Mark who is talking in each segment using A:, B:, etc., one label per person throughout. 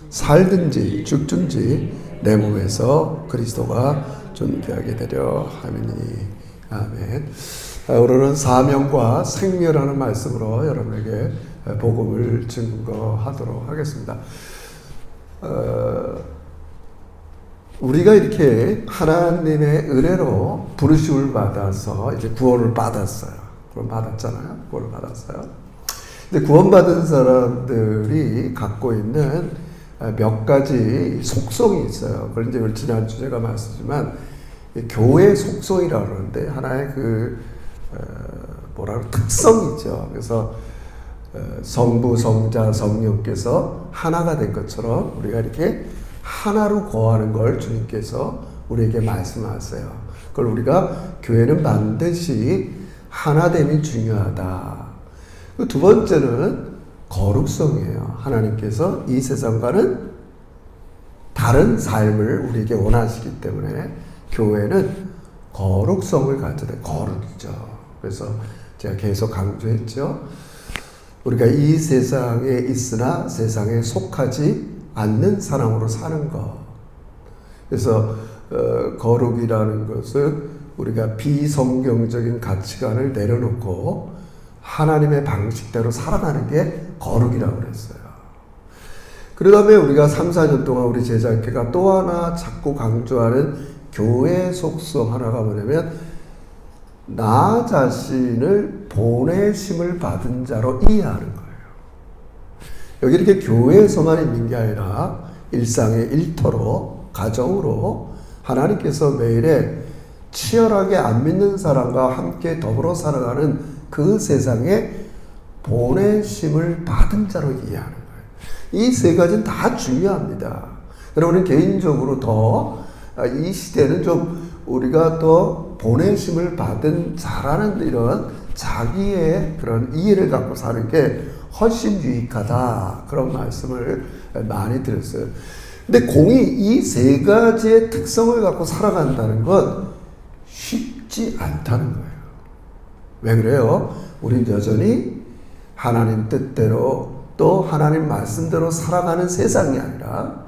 A: 살든지 죽든지 내 몸에서 그리스도가 존귀하게 되려 함이니. 아멘. 오늘은 사명과 생명이라는 말씀으로 여러분에게 복음을 증거하도록 하겠습니다. 우리가 이렇게 하나님의 은혜로 부르심을 받아서 이제 구원을 받았어요. 구원 받았잖아요. 구원을 받았어요. 근데 구원받은 사람들이 갖고 있는 몇 가지 속성이 있어요. 그걸 이제 지난주 제가 말씀드렸지만 교회 속성이라고 그러는데 하나의 특성이죠. 그래서 성부, 성자, 성령께서 하나가 된 것처럼 우리가 이렇게 하나로 거하는 걸 주님께서 우리에게 말씀하세요. 그걸 우리가 교회는 반드시 하나됨이 중요하다. 두 번째는 거룩성이에요. 하나님께서 이 세상과는 다른 삶을 우리에게 원하시기 때문에 교회는 거룩성을 가져야 돼. 거룩이죠. 그래서 제가 계속 강조했죠. 우리가 이 세상에 있으나 세상에 속하지 않는 사람으로 사는 것. 그래서 거룩이라는 것은 우리가 비성경적인 가치관을 내려놓고 하나님의 방식대로 살아가는 게 거룩이라고 그랬어요. 그 다음에 우리가 3, 4년 동안 우리 제자교회가 또 하나 자꾸 강조하는 교회 속성 하나가 뭐냐면 나 자신을 보내심을 받은 자로 이해하는 거예요. 여기 이렇게 교회에서만 있는 게 아니라 일상의 일터로, 가정으로 하나님께서 매일에 치열하게 안 믿는 사람과 함께 더불어 살아가는 그 세상에 보내심을 받은 자로 이해하는 거예요. 이 세 가지는 다 중요합니다. 여러분은 개인적으로 더 이 시대는 좀 우리가 더 보내심을 받은 자라는 이런 자기의 그런 이해를 갖고 사는 게 훨씬 유익하다. 그런 말씀을 많이 드렸어요. 근데 공이 이 세 가지의 특성을 갖고 살아간다는 건 쉽지 않다는 거예요. 왜 그래요? 우린 여전히 하나님 뜻대로 또 하나님 말씀대로 살아가는 세상이 아니라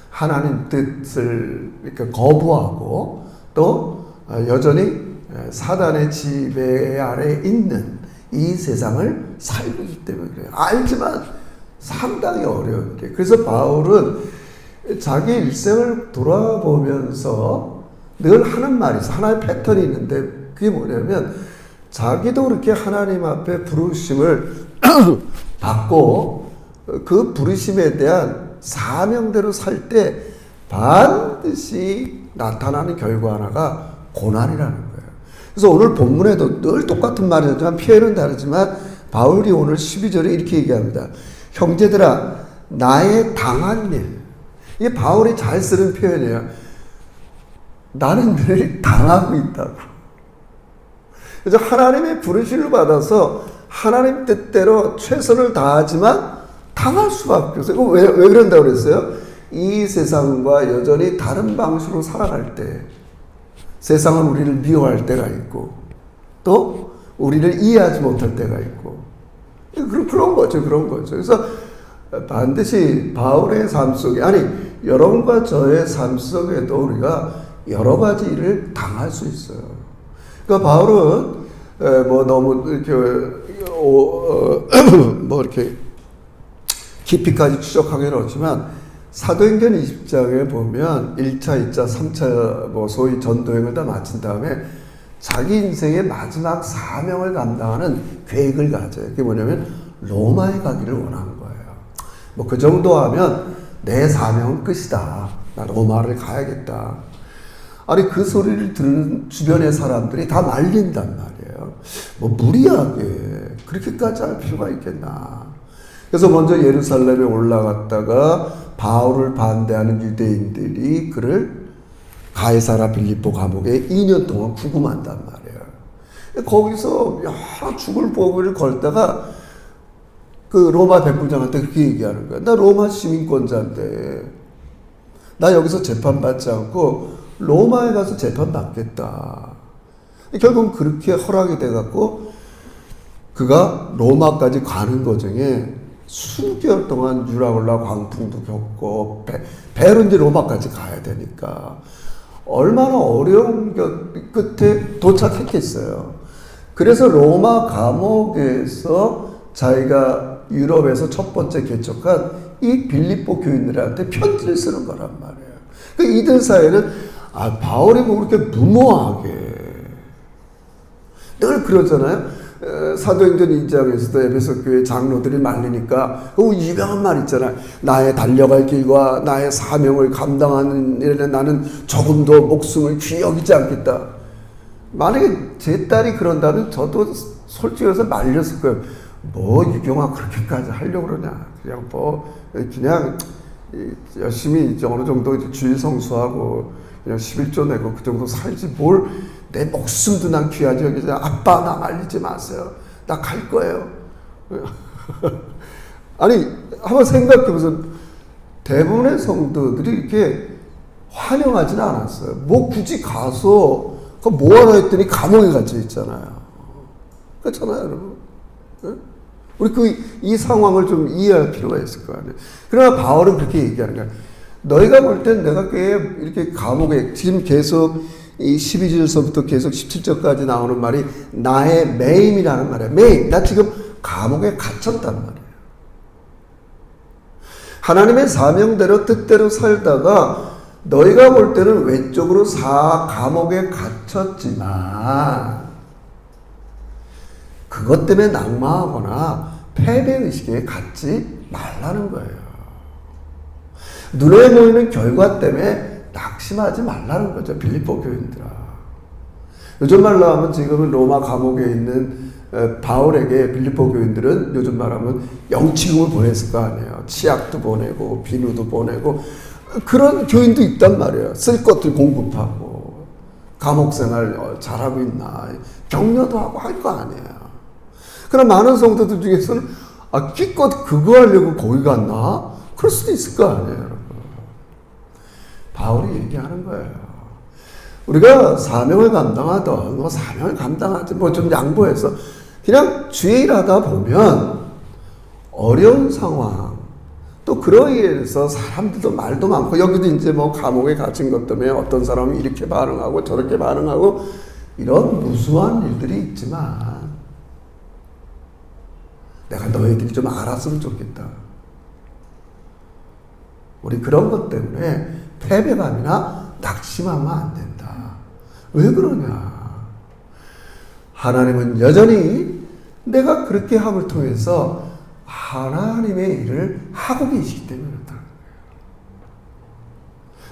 A: 하나님 뜻을 이렇게 거부하고 또 여전히 사단의 지배 아래 있는 이 세상을 살고 있기 때문에 그래요. 알지만 상당히 어려운 게. 그래서 바울은 자기 일생을 돌아보면서 늘 하는 말이 있어. 하나의 패턴이 있는데 그게 뭐냐면 자기도 그렇게 하나님 앞에 부르심을 받고 그 부르심에 대한 사명대로 살 때 반드시 나타나는 결과 하나가 고난이라는 거예요. 그래서 오늘 본문에도 늘 똑같은 말이지만 표현은 다르지만 바울이 오늘 12절에 이렇게 얘기합니다. 형제들아 나의 당한 일. 이게 바울이 잘 쓰는 표현이에요. 나는 늘 당하고 있다고. 그래서 하나님의 부르심을 받아서 하나님 뜻대로 최선을 다하지만 당할 수밖에 없어요. 왜 그런다고 그랬어요? 이 세상과 여전히 다른 방식으로 살아갈 때 세상은 우리를 미워할 때가 있고 또 우리를 이해하지 못할 때가 있고 그런 거죠. 그래서 반드시 바울의 삶 속에 아니 여러분과 저의 삶 속에도 우리가 여러 가지 일을 당할 수 있어요. 그러니까 바울은 뭐 너무 이렇게 뭐 이렇게 깊이까지 추적하기는 어렵지만 사도행전 20장에 보면 1차, 2차, 3차 뭐 소위 전도행을 다 마친 다음에 자기 인생의 마지막 사명을 감당하는 계획을 가져요. 그게 뭐냐면 로마에 가기를 원하는 거예요. 뭐 그 정도 하면 내 사명은 끝이다. 나 로마를 가야겠다. 아니 그 소리를 듣는 주변의 사람들이 다 말린단 말이에요. 뭐 무리하게 그렇게까지 할 필요가 있겠나. 그래서 먼저 예루살렘에 올라갔다가 바울을 반대하는 유대인들이 그를 가이사라 빌립보 감옥에 2년 동안 구금한단 말이에요. 거기서 여러 죽을 보기를 걸다가 그 로마 백부장한테 그렇게 얘기하는 거야. 나 로마 시민권자인데 나 여기서 재판받지 않고 로마에 가서 재판받겠다. 결국은 그렇게 허락이 돼갖고 그가 로마까지 가는 과정에 수개월 동안 유라굴라 광풍도 겪고 배로 이제 로마까지 가야 되니까 얼마나 어려운 끝에 도착했겠어요. 그래서 로마 감옥에서 자기가 유럽에서 첫 번째 개척한 이 빌립보 교인들한테 편지를 쓰는 거란 말이에요. 그 이들 사이에는 바울이 뭐 그렇게 무모하게 늘 그러잖아요. 사도행전 2장에서도 에베소 교회 장로들이 말리니까 그 유명한 말 있잖아요. 나의 달려갈 길과 나의 사명을 감당하는 일에 나는 조금도 목숨을 귀히 여기지 않겠다. 만약에 제 딸이 그런다면 저도 솔직히 해서 말렸을 거예요. 뭐 유경아 그렇게까지 하려고 그러냐. 그냥 열심히 어느 정도 주일 성수하고 그냥 11조 내고 그 정도 살지 뭘 내 목숨도 난 귀하지 여기서 아빠 나 말리지 마세요. 나 갈 거예요. 아니 한번 생각해보세요. 대부분의 성도들이 이렇게 환영하지는 않았어요. 뭐 굳이 가서 뭐 하나 했더니 감옥에 갇혀 있잖아요. 그렇잖아요, 여러분. 우리 이 상황을 좀 이해할 필요가 있을 거 아니에요. 그러나 바울은 그렇게 얘기하는 거야. 너희가 볼 땐 내가 이렇게 감옥에 지금 계속 이 12절서부터 계속 17절까지 나오는 말이 나의 매임이라는 말이에요. 매임. 나 지금 감옥에 갇혔단 말이에요. 하나님의 사명대로 뜻대로 살다가 너희가 볼 때는 외적으로 감옥에 갇혔지만 그것 때문에 낙마하거나 패배의식에 갖지 말라는 거예요. 눈에 보이는 결과 때문에 낙심하지 말라는 거죠. 빌립보 교인들아. 요즘 말로 하면 지금은 로마 감옥에 있는 바울에게 빌립보 교인들은 요즘 말하면 영치금을 보냈을 거 아니에요. 치약도 보내고 비누도 보내고 그런 교인도 있단 말이에요. 쓸 것들 공급하고 감옥생활 잘하고 있나 격려도 하고 할 거 아니에요. 그럼 많은 성도들 중에서는 기껏 그거 하려고 거기 갔나? 그럴 수도 있을 거 아니에요, 여러분. 바울이 얘기하는 거예요. 우리가 사명을 감당하던 사명을 감당하지 좀 양보해서 그냥 주의 일하다 보면 어려운 상황 또 그로 인해서 사람들도 말도 많고 여기도 이제 감옥에 갇힌 것 때문에 어떤 사람은 이렇게 반응하고 저렇게 반응하고 이런 무수한 일들이 있지만 내가 너희들이 좀 알았으면 좋겠다. 우리 그런 것 때문에 패배감이나 낙심하면 안 된다. 왜 그러냐? 하나님은 여전히 내가 그렇게 함을 통해서 하나님의 일을 하고 계시기 때문에 그렇다는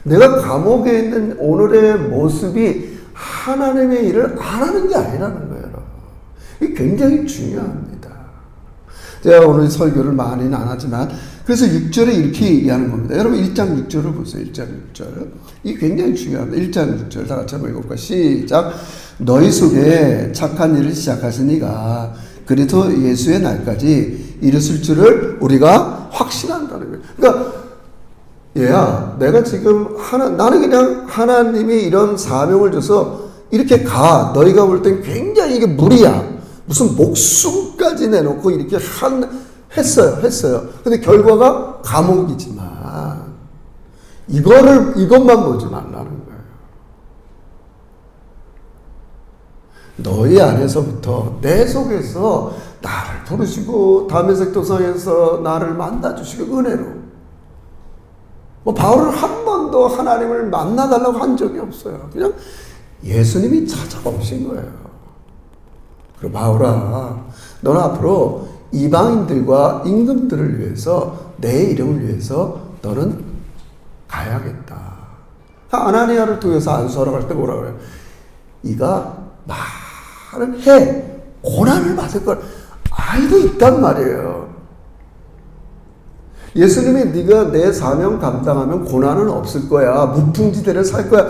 A: 거예요. 내가 감옥에 있는 오늘의 모습이 하나님의 일을 안 하는 게 아니라는 거예요. 이게 굉장히 중요합니다. 제가 오늘 설교를 많이는 안 하지만 그래서 6절에 이렇게 얘기하는 겁니다. 여러분 1장 6절을 보세요. 1장 6절. 이게 굉장히 중요합니다. 1장 6절 다 같이 한번 읽어볼까요? 시작. 너희 속에 착한 일을 시작하신 이가 그리스도 예수의 날까지 이르실 줄을 우리가 확신한다는 거예요. 그러니까 얘야 내가 지금 나는 그냥 하나님이 이런 사명을 줘서 이렇게 너희가 볼 땐 굉장히 이게 무리야. 무슨 목숨까지 내놓고 이렇게 했어요. 근데 결과가 감옥이지만 이것만 보지 말라는 거예요. 너희 안에서부터 내 속에서 나를 부르시고 다메섹 도상에서 나를 만나주시고 은혜로 바울은 한 번도 하나님을 만나달라고 한 적이 없어요. 그냥 예수님이 찾아오신 거예요. 그리고 바울아 너는 앞으로 이방인들과 임금들을 위해서 내 이름을 위해서 너는 가야겠다. 아나니아를 통해서 안수하러 갈 때 뭐라 그래요? 이가 말을 해 고난을 받을 걸 알고 있단 말이에요. 예수님이 네가 내 사명 감당하면 고난은 없을 거야. 무풍지대를 살 거야.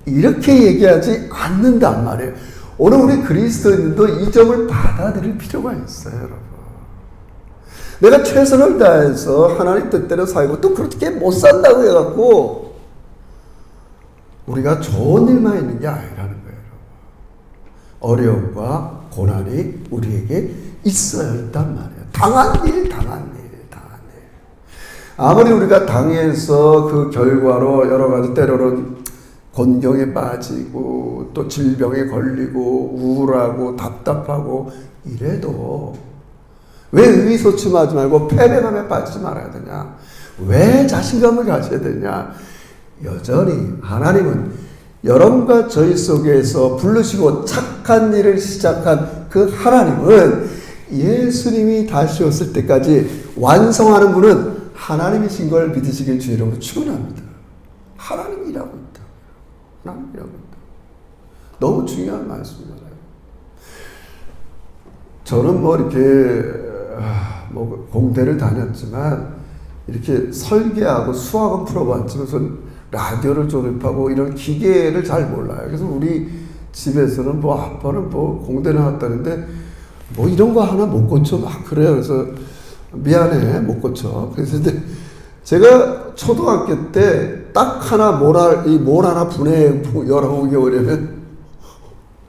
A: 이렇게 얘기하지 않는단 말이에요. 오늘 우리 그리스도인들도 이 점을 받아들일 필요가 있어요, 여러분. 내가 최선을 다해서 하나님 뜻대로 살고 또 그렇게 못 산다고 해갖고 우리가 좋은 일만 있는 게 아니라는 거예요, 여러분. 어려움과 고난이 우리에게 있어야 한단 말이에요. 당한 일. 아무리 우리가 당해서 그 결과로 여러 가지 때로는 곤경에 빠지고 또 질병에 걸리고 우울하고 답답하고 이래도 왜 의기소침하지 말고 패배감에 빠지지 말아야 되냐? 왜 자신감을 가져야 되냐? 여전히 하나님은 여러분과 저희 속에서 부르시고 착한 일을 시작한 그 하나님은 예수님이 다시 오실 때까지 완성하는 분은 하나님이신 걸 믿으시길 주의 이름으로 축원합니다. 하나님이 일하고 있다. 하나님이 일하고 있다. 너무 중요한 말씀이잖아요. 저는 뭐 이렇게 뭐 공대를 다녔지만 이렇게 설계하고 수학은 풀어봤지만 전 라디오를 조립하고 이런 기계를 잘 몰라요. 그래서 우리 집에서는 뭐 아빠는 뭐 공대 나왔다는데 뭐 이런 거 하나 못 고쳐 막 그래요. 그래서 미안해 못 고쳐. 그래서 근데 제가 초등학교 때 딱 하나 뭘 하나 분해 열어보기 어려면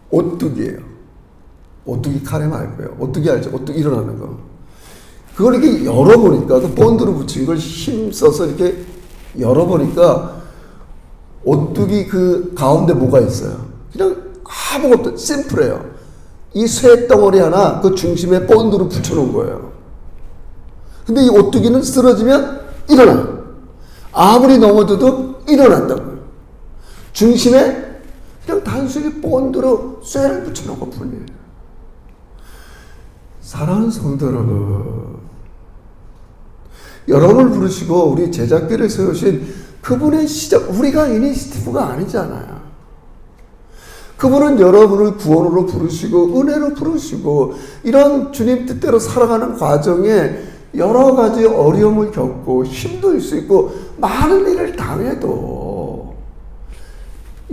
A: 오뚜기예요. 오뚜기 카레 말고요. 오뚜기 알죠? 오뚜기 일어나는 거. 그걸 이렇게 열어보니까 그 본드로 붙인 걸 힘써서 이렇게 열어보니까 오뚜기 그 가운데 뭐가 있어요? 그냥 아무것도 심플해요. 이 쇠덩어리 하나 그 중심에 본드로 붙여놓은 거예요. 근데 이 오뚜기는 쓰러지면 일어나. 아무리 넘어져도 일어난다고요. 중심에 그냥 단순히 본드로 쇠를 붙여놓은 것 뿐이에요. 사랑하는 성도 여러분, 여러분을 부르시고 우리 제작기를 세우신 그분의 시작, 우리가 이니시티브가 아니잖아요. 그분은 여러분을 구원으로 부르시고 은혜로 부르시고 이런 주님 뜻대로 살아가는 과정에 여러 가지 어려움을 겪고 힘들 수 있고 많은 일을 당해도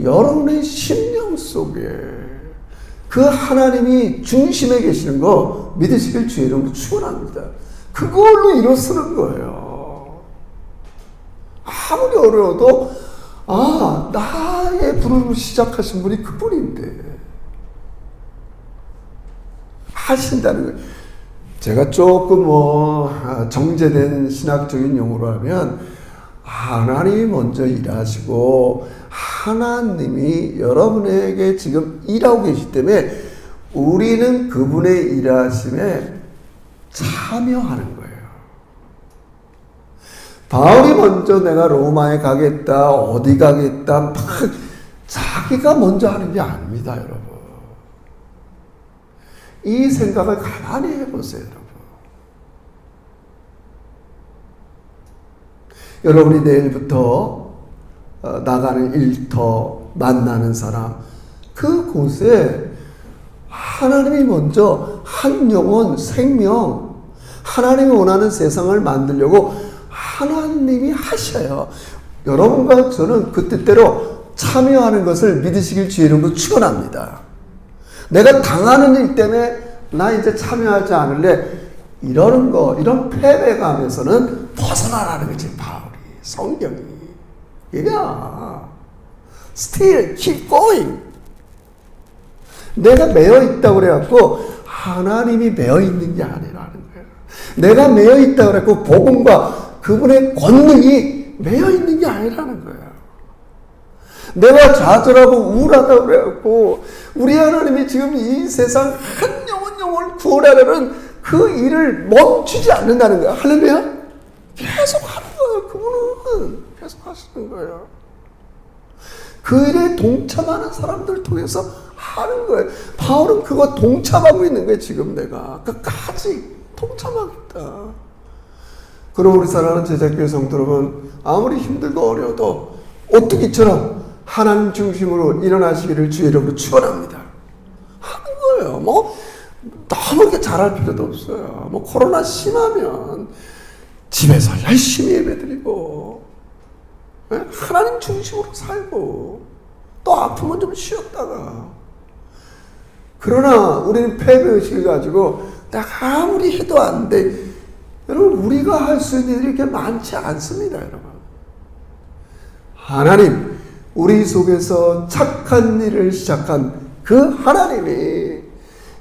A: 여러분의 심령 속에 그 하나님이 중심에 계시는 거 믿으시길 주의 이름으로 축원합니다. 그걸로 일어서는 거예요. 아무리 어려워도 나의 부름을 시작하신 분이 그분인데 하신다는 거예요. 제가 조금 정제된 신학적인 용어로 하면 하나님이 먼저 일하시고 하나님이 여러분에게 지금 일하고 계시기 때문에 우리는 그분의 일하심에 참여하는 거예요. 바울이 먼저 내가 로마에 가겠다, 어디 가겠다, 막 자기가 먼저 하는 게 아닙니다, 여러분. 이 생각을 가만히 해보세요, 여러분. 여러분이 내일부터 나가는 일터, 만나는 사람, 그곳에 하나님이 먼저 한 영혼, 생명, 하나님이 원하는 세상을 만들려고 하나님이 하셔요. 여러분과 저는 그 뜻대로 참여하는 것을 믿으시길 주의 이름으로 축원합니다. 내가 당하는 일 때문에 나 이제 참여하지 않을래. 이러는 거, 이런 패배감에서는 벗어나라는 거지, 바울이, 성경이. 얘가, still keep going. 내가 매여 있다고 그래갖고, 하나님이 매여 있는 게 아니라는 거예요. 내가 매여 있다고 그래갖고, 복음과 그분의 권능이 매여 있는 게 아니라는 거예요. 내가 좌절하고 우울하다고 그래갖고 우리 하나님이 지금 이 세상 한 영혼을 구원하려는 그 일을 멈추지 않는다는 거야. 할렐루야? 계속 하는 거예요. 그분은 계속 하시는 거예요. 그 일에 동참하는 사람들 통해서 하는 거예요. 바울은 그거 동참하고 있는 거예요. 지금 내가 끝까지 동참하겠다. 그럼 우리 사랑하는 제자교회 성도 여러분, 아무리 힘들고 어려워도 오뚜기처럼 하나님 중심으로 일어나시기를 주의 이름으로 축원합니다. 하는 거예요. 뭐 너무 이렇게 잘할 필요도 없어요. 뭐 코로나 심하면 집에서 열심히 예배드리고 하나님 중심으로 살고 또 아프면 좀 쉬었다가. 그러나 우리는 패배의식을 가지고 내가 아무리 해도 안 돼. 여러분, 우리가 할 수 있는 일이 이렇게 많지 않습니다, 여러분. 하나님, 우리 속에서 착한 일을 시작한 그 하나님이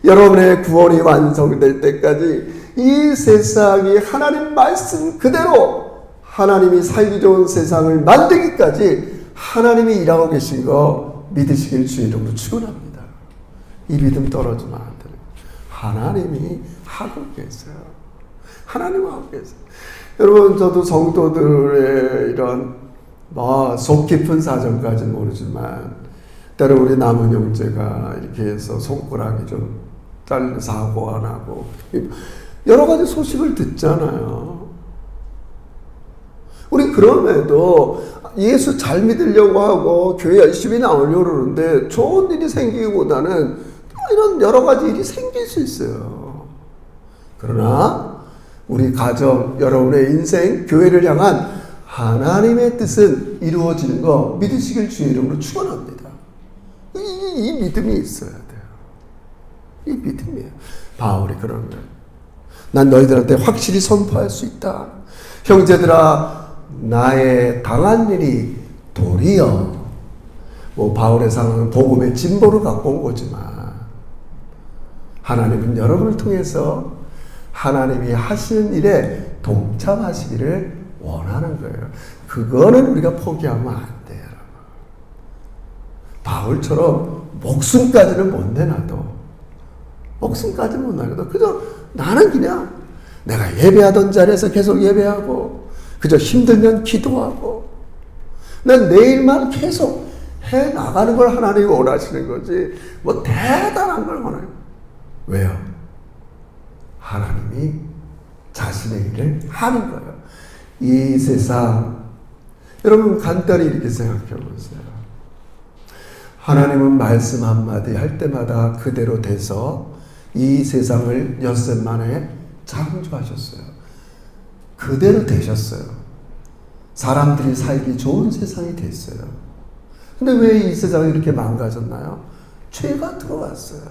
A: 여러분의 구원이 완성될 때까지 이 세상이 하나님 말씀 그대로 하나님이 살기 좋은 세상을 만들기까지 하나님이 일하고 계신 거 믿으시길 주의 이름으로 축원합니다. 이 믿음 떨어지면 안 돼요. 하나님이 하고 계세요. 하나님 하고 계세요. 여러분, 저도 성도들의 이런 속 깊은 사정까지는 모르지만 때로 우리 남은 형제가 이렇게 해서 손가락이 좀 잘려 사고 안 하고 여러 가지 소식을 듣잖아요. 우리 그럼에도 예수 잘 믿으려고 하고 교회 열심히 나오려고 그러는데 좋은 일이 생기기보다는 이런 여러 가지 일이 생길 수 있어요. 그러나 우리 가정, 여러분의 인생, 교회를 향한 하나님의 뜻은 이루어지는 거 믿으시길 주의 이름으로 축원합니다. 이 믿음이 있어야 돼요. 이 믿음이에요. 바울이 그런 거예요. 난 너희들한테 확실히 선포할 수 있다. 형제들아, 나의 당한 일이 도리어, 바울의 상황은 복음의 진보를 갖고 온 거지만 하나님은 여러분을 통해서 하나님이 하시는 일에 동참하시기를 원하는 거예요. 그거는 우리가 포기하면 안 돼요. 바울처럼 목숨까지는 못 내놔도, 목숨까지는 못 내놔도 그저 나는 그냥 내가 예배하던 자리에서 계속 예배하고 그저 힘들면 기도하고 난 내일만 계속 해 나가는 걸 하나님이 원하시는 거지 대단한 걸 원해요. 왜요? 하나님이 자신의 일을 하는 거예요. 이 세상, 여러분 간단히 이렇게 생각해 보세요. 하나님은 말씀 한마디 할 때마다 그대로 돼서 이 세상을 엿새 만에 창조하셨어요. 그대로 되셨어요. 사람들이 살기 좋은 세상이 됐어요. 근데 왜 이 세상이 이렇게 망가졌나요? 죄가 들어왔어요.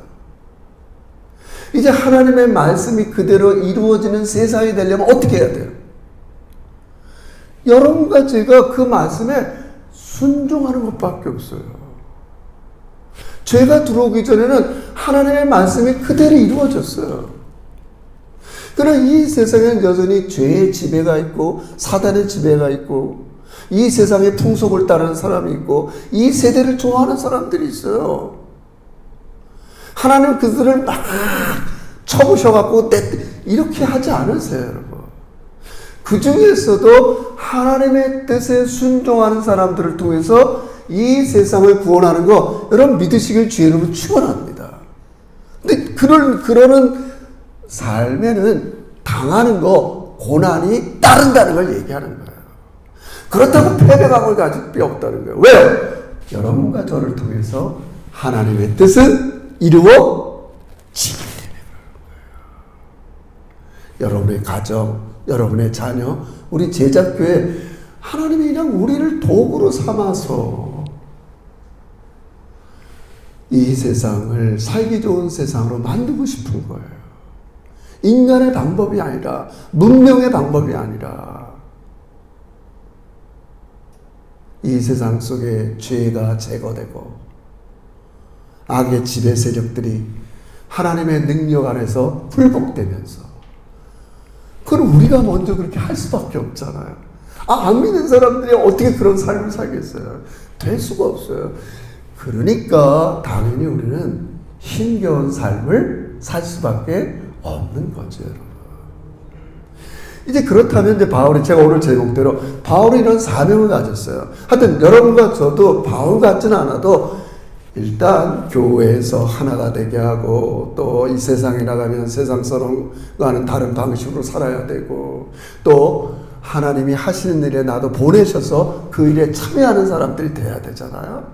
A: 이제 하나님의 말씀이 그대로 이루어지는 세상이 되려면 어떻게 해야 돼요? 여러분과 제가 그 말씀에 순종하는 것밖에 없어요. 죄가 들어오기 전에는 하나님의 말씀이 그대로 이루어졌어요. 그러나 이 세상에는 여전히 죄의 지배가 있고 사단의 지배가 있고 이 세상의 풍속을 따르는 사람이 있고 이 세대를 좋아하는 사람들이 있어요. 하나님 그들을 막 쳐부셔갖고 이렇게 하지 않으세요, 여러분. 그 중에서도 하나님의 뜻에 순종하는 사람들을 통해서 이 세상을 구원하는 거 여러분 믿으시길 주의 이름으로 축원합니다. 근데 그러는 삶에는 당하는 거, 고난이 따른다는 걸 얘기하는 거예요. 그렇다고 패배감을 가질 필요 없다는 거예요. 왜요? 여러분과 저를 통해서 하나님의 뜻은 이루어지게 되는 거예요. 여러분의 가정, 여러분의 자녀, 우리 제자교회, 하나님이 그냥 우리를 도구로 삼아서 이 세상을 살기 좋은 세상으로 만들고 싶은 거예요. 인간의 방법이 아니라, 문명의 방법이 아니라, 이 세상 속에 죄가 제거되고 악의 지배 세력들이 하나님의 능력 안에서 굴복되면서, 그럼 우리가 먼저 그렇게 할 수밖에 없잖아요. 안 믿는 사람들이 어떻게 그런 삶을 살겠어요? 될 수가 없어요. 그러니까 당연히 우리는 힘겨운 삶을 살 수밖에 없는 거죠, 여러분. 이제 그렇다면 이제 바울이, 제가 오늘 제목대로 바울이 이런 사명을 가졌어요. 하여튼 여러분과 저도 바울 같지는 않아도 일단 교회에서 하나가 되게 하고 또 이 세상에 나가면 세상 사람과는 다른 방식으로 살아야 되고 또 하나님이 하시는 일에 나도 보내셔서 그 일에 참여하는 사람들이 돼야 되잖아요.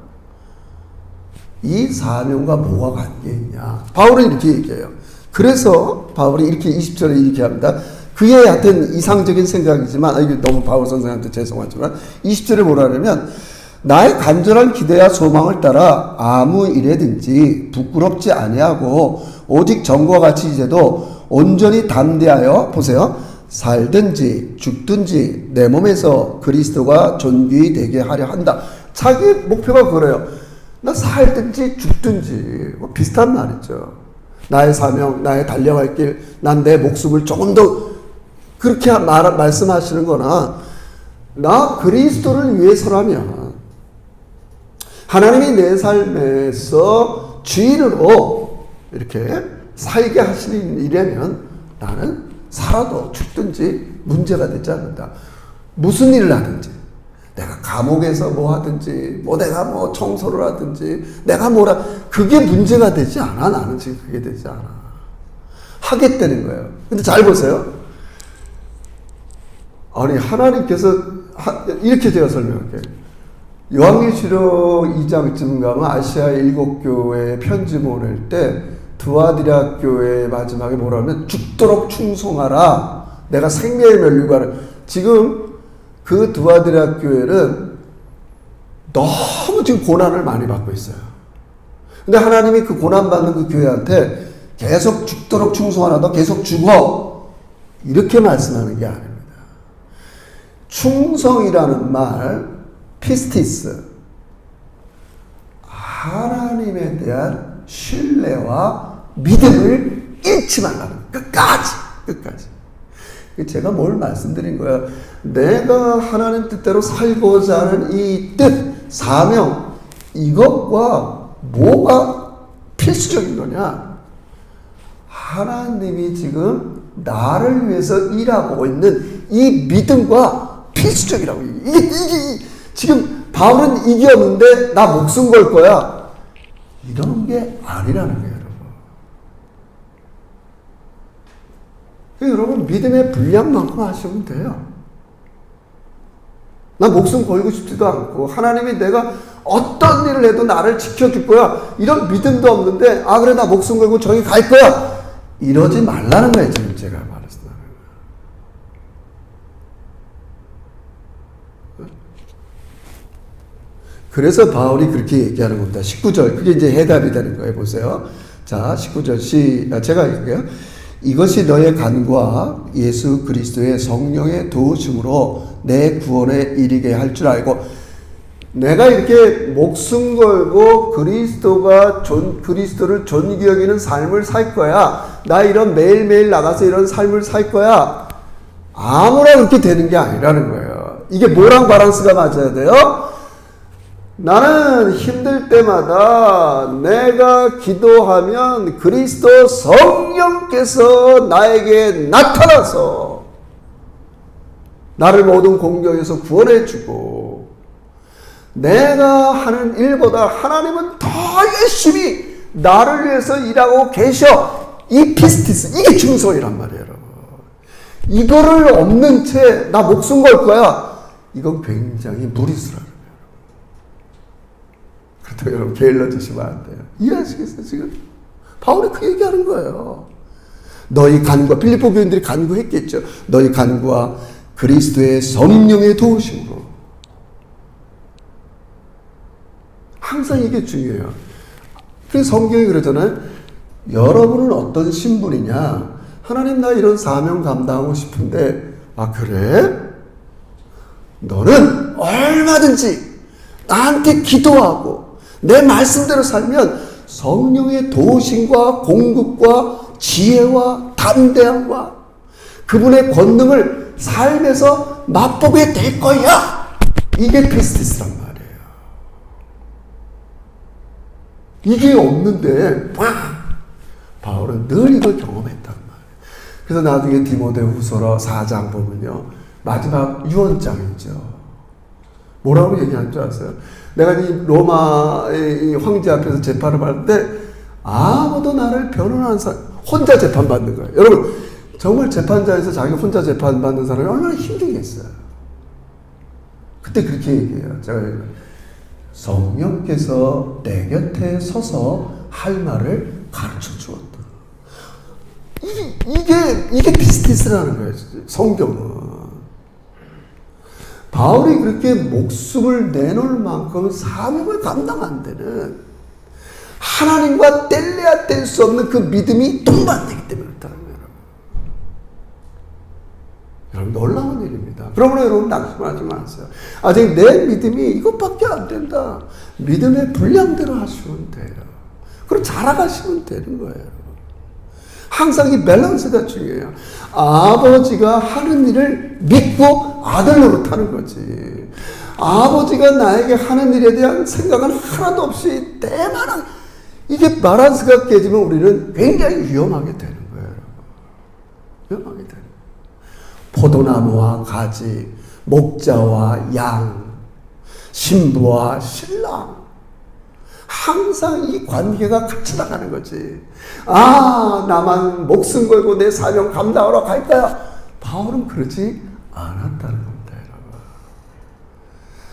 A: 이 사명과 뭐가 관계 있냐? 바울은 이렇게 얘기해요. 그래서 바울이 이렇게 20절에 이렇게 합니다. 그의 하여튼 이상적인 생각이지만, 이게 너무 바울 선생한테 죄송하지만 20절에 뭐라 하냐면, 나의 간절한 기대와 소망을 따라 아무 일에든지 부끄럽지 아니하고 오직 전과 같이 이제도 온전히 담대하여, 보세요, 살든지 죽든지 내 몸에서 그리스도가 존귀히 되게 하려 한다. 자기 목표가 그래요. 나 살든지 죽든지, 비슷한 말이죠. 나의 사명, 나의 달려갈 길, 난 내 목숨을 조금 더 그렇게 말씀하시는 거나 나 그리스도를 위해서라면, 하나님이 내 삶에서 주인으로 이렇게 살게 하시는 일이라면 나는 살아도 죽든지 문제가 되지 않는다. 무슨 일을 하든지, 내가 감옥에서 뭐 하든지, 내가 청소를 하든지, 내가 그게 문제가 되지 않아. 나는 지금 그게 되지 않아. 하겠다는 거예요. 근데 잘 보세요. 아니, 하나님께서, 이렇게 제가 설명할게요. 요한계시록 2장쯤 가면 아시아 7교회에 편지 보낼 때 두아디라 교회의 마지막에 뭐라면 죽도록 충성하라. 내가 생명의 면류관을. 지금 그 두아디라 교회는 너무 지금 고난을 많이 받고 있어요. 근데 하나님이 그 고난받는 그 교회한테 계속 죽도록 충성하라. 너 계속 죽어. 이렇게 말씀하는 게 아닙니다. 충성이라는 말, 피스티스, 하나님에 대한 신뢰와 믿음을 잃지 말라는 끝까지. 제가 뭘 말씀드린 거야? 내가 하나님 뜻대로 살고자 하는 이 뜻, 사명, 이것과 뭐가 필수적인 거냐? 하나님이 지금 나를 위해서 일하고 있는 이 믿음과 필수적이라고. 이게 지금 바울은 이게 없는데 나 목숨 걸 거야. 이런 게 아니라는 거예요, 여러분. 여러분, 믿음의 분량만큼 하시면 돼요. 나 목숨 걸고 싶지도 않고, 하나님이 내가 어떤 일을 해도 나를 지켜줄 거야. 이런 믿음도 없는데, 그래, 나 목숨 걸고 저기 갈 거야. 이러지 말라는 거예요, 지금 제가 말했어요. 그래서 바울이 그렇게 얘기하는 겁니다. 19절. 그게 이제 해답이 되는 거예요. 보세요. 자, 19절. 제가 읽을게요. 이것이 너의 간구와 예수 그리스도의 성령의 도우심으로 내 구원에 이르게 할 줄 알고, 내가 이렇게 목숨 걸고 그리스도를 존귀 여기는 삶을 살 거야. 나 이런 매일매일 나가서 이런 삶을 살 거야. 아무나 그렇게 되는 게 아니라는 거예요. 이게 뭐랑 바란스가 맞아야 돼요? 나는 힘들 때마다 내가 기도하면 그리스도 성령께서 나에게 나타나서 나를 모든 공경에서 구원해주고, 내가 하는 일보다 하나님은 더 열심히 나를 위해서 일하고 계셔. 이 피스티스, 이게 충성이란 말이에요, 여러분. 이거를 없는 채 나 목숨 걸 거야. 이건 굉장히 무리수라는 거예요. 그렇다고 여러분 게을러지시면 안 돼요. 이해하시겠어요, 지금? 바울이 그 얘기하는 거예요. 너희 간구와, 빌립보 교인들이 간구했겠죠. 너희 간구와 그리스도의 성령의 도우심으로. 항상 이게 중요해요. 그래서 성경이 그러잖아요. 여러분은 어떤 신분이냐? 하나님, 나 이런 사명 감당하고 싶은데, 그래? 너는 얼마든지 나한테 기도하고 내 말씀대로 살면 성령의 도우심과 공급과 지혜와 담대함과 그분의 권능을 삶에서 맛보게 될 거야. 이게 피스티스란 말이에요. 이게 없는데 바울은 늘 이걸 경험했단 말이에요. 그래서 나중에 디모데후서 4장 보면요, 마지막 유언장이죠. 뭐라고 얘기한 줄 아세요? 내가 이 로마의 이 황제 앞에서 재판을 받을 때 아무도 나를 변호하는 사람, 혼자 재판받는 거예요. 여러분, 정말 재판자에서 자기 혼자 재판받는 사람이 얼마나 힘들겠어요. 그때 그렇게 얘기해요. 제가 성령께서 내 곁에 서서 할 말을 가르쳐 주었다. 이게 피스티스라는 거예요, 성경은. 바울이 그렇게 목숨을 내놓을 만큼 사명을 감당 안 되는, 하나님과 뗄래야 뗄 수 없는 그 믿음이 동반되기 때문에 그렇다는 거예요. 여러분, 놀라운 일입니다. 그러므로 여러분 낙심하지 마세요. 아직 내 믿음이 이것밖에 안 된다. 믿음의 분량대로 하시면 돼요. 그럼 자라가시면 되는 거예요. 항상 이 밸런스가 중요해요. 아버지가 하는 일을 믿고 아들 노릇하는 거지. 아버지가 나에게 하는 일에 대한 생각은 하나도 없이 대만한, 이게 밸런스가 깨지면 우리는 굉장히 위험하게 되는 거예요. 위험하게 되는 거예요. 포도나무와 가지, 목자와 양, 신부와 신랑, 항상 이 관계가 같이 나가는 거지. 아, 나만 목숨 걸고 내 사명 감당하러 갈 거야. 바울은 그러지 않았다는 겁니다, 여러분.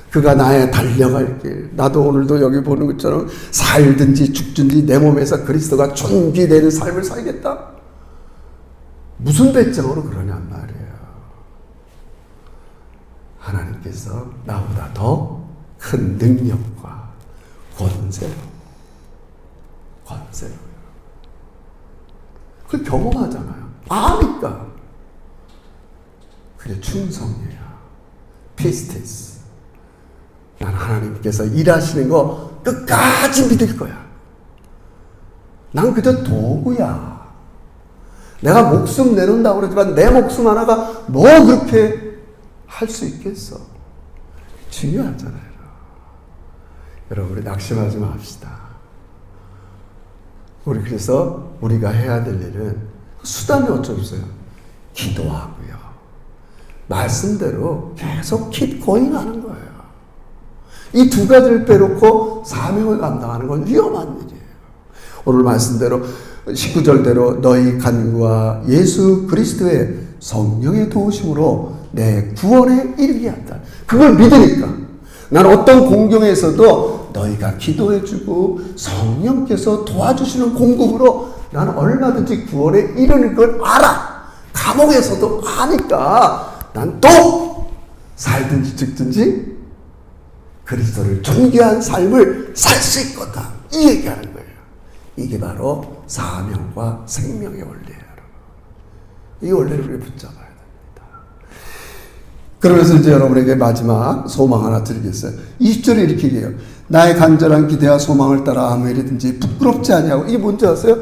A: 그가 나의 달려갈 길, 나도 오늘도 여기 보는 것처럼 살든지 죽든지 내 몸에서 그리스도가 존귀되는 삶을 살겠다. 무슨 배짱으로 그러냔 말이에요. 하나님께서 나보다 더 큰 능력과 권세로 그걸 경험하잖아요. 아니까 그게 충성이에요. 피스티스. 난 하나님께서 일하시는 거 끝까지 믿을 거야. 난 그저 도구야. 내가 목숨 내놓는다고 그러지만 내 목숨 하나가 뭐 그렇게 할 수 있겠어. 중요하잖아요. 여러분, 우리 낙심하지 맙시다. 우리 그래서 우리가 해야 될 일은 수단이 어쩌겠어요? 기도하고요. 말씀대로 계속 keep going 하는 거예요. 이 두 가지를 빼놓고 사명을 감당하는 건 위험한 일이에요. 오늘 말씀대로 19절대로 너희 간구와 예수 그리스도의 성령의 도우심으로 내 구원에 이르게 한다. 그걸 믿으니까 난 어떤 공경에서도 너희가 기도해주고 성령께서 도와주시는 공급으로 나는 얼마든지 구원에 이르는 걸 알아. 감옥에서도 아니까 난 또 살든지 죽든지 그리스도를 존귀한 삶을 살 수 있거든. 이 얘기하는 거예요. 이게 바로 사명과 생명의 원리예요. 이 원리를 우리 붙잡아야 됩니다. 그러면서 이제 여러분에게 마지막 소망 하나 드리겠어요. 20절에 이렇게 얘기해요. 나의 간절한 기대와 소망을 따라 아무 일이든지 부끄럽지 아니하고. 이게 뭔지 아세요?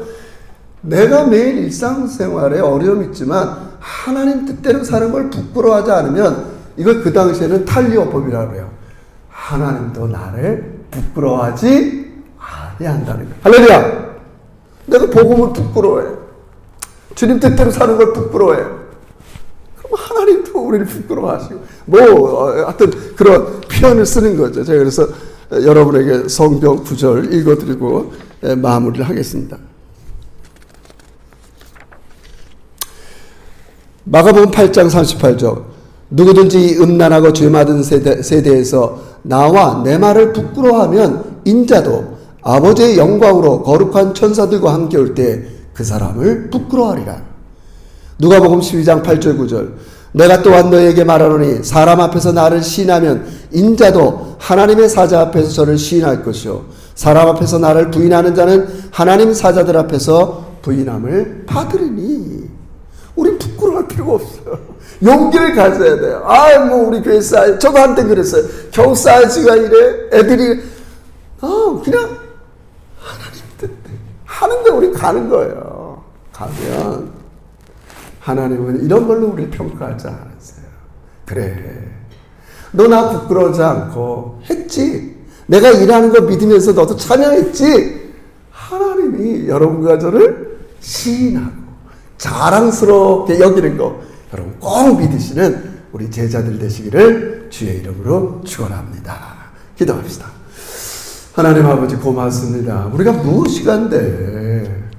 A: 내가 매일 일상생활에 어려움이 있지만 하나님 뜻대로 사는 걸 부끄러워하지 않으면 이걸 그 당시에는 탈리어법이라고 해요. 하나님도 나를 부끄러워하지 아니한다는 거예요. 할렐루야! 내가 복음을 부끄러워해. 주님 뜻대로 사는 걸 부끄러워해. 그럼 하나님도 우리를 부끄러워하시고 하여튼 그런 표현을 쓰는 거죠. 제가 그래서 여러분에게 성경 구절 읽어드리고 마무리를 하겠습니다. 마가복음 8장 38절. 누구든지 음란하고 죄맞은 세대에서 나와 내 말을 부끄러워하면 인자도 아버지의 영광으로 거룩한 천사들과 함께 올 때 그 사람을 부끄러워하리라. 누가복음 12장 8절 9절. 내가 또한 너희에게 말하노니 사람 앞에서 나를 시인하면 인자도 하나님의 사자 앞에서 저를 시인할 것이요 사람 앞에서 나를 부인하는 자는 하나님 사자들 앞에서 부인함을 받으리니. 우린 부끄러워할 필요가 없어요. 용기를 가져야 돼요. 우리 교회 사이즈, 저도 한때 그랬어요. 겨우 사이즈가 이래, 애들이, 그냥 하나님 뜻대로 하는데 우리 가는 거예요. 가면, 하나님은 이런 걸로 우리를 평가하지 않았어요. 그래. 너 나 부끄러워하지 않고 했지. 내가 일하는 거 믿으면서 너도 찬양했지. 하나님이 여러분과 저를 시인하고 자랑스럽게 여기는 거 여러분 꼭 믿으시는 우리 제자들 되시기를 주의 이름으로 축원합니다. 기도합시다. 하나님 아버지 고맙습니다. 우리가 무엇이간데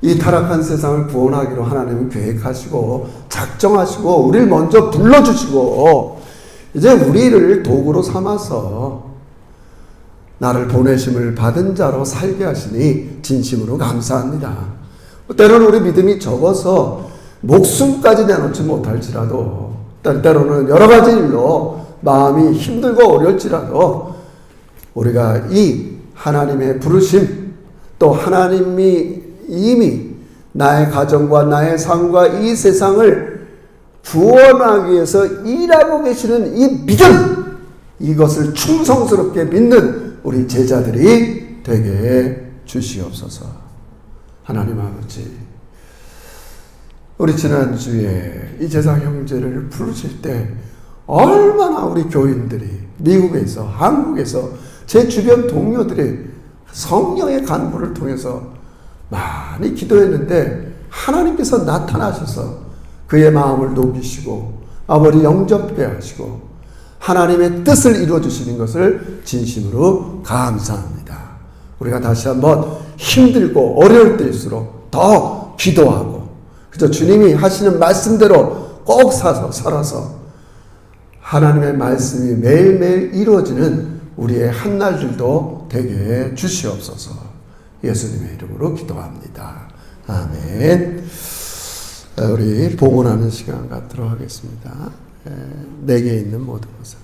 A: 이 타락한 세상을 구원하기로 하나님은 계획하시고 작정하시고 우리를 먼저 불러주시고 이제 우리를 도구로 삼아서 나를 보내심을 받은 자로 살게 하시니 진심으로 감사합니다. 때로는 우리 믿음이 적어서 목숨까지 내놓지 못할지라도 때로는 여러 가지 일로 마음이 힘들고 어려울지라도 우리가 이 하나님의 부르심 또 하나님이 이미 나의 가정과 나의 삶과 이 세상을 구원하기 위해서 일하고 계시는 이 믿음, 이것을 충성스럽게 믿는 우리 제자들이 되게 해 주시옵소서. 하나님 아버지, 우리 지난주에 이 제사 형제를 부르실 때 얼마나 우리 교인들이 미국에서 한국에서 제 주변 동료들이 성령의 간구를 통해서 많이 기도했는데 하나님께서 나타나셔서 그의 마음을 녹이시고 아버지 영접해 하시고 하나님의 뜻을 이루어 주시는 것을 진심으로 감사합니다. 우리가 다시 한번 힘들고 어려울 때일수록 더 기도하고 그저 주님이 하시는 말씀대로 꼭 살아서 하나님의 말씀이 매일매일 이루어지는 우리의 한날들도 되게 주시옵소서. 예수님의 이름으로 기도합니다. 아멘. 우리 봉헌하는 시간 갖도록 하겠습니다. 내게 있는 모든 것을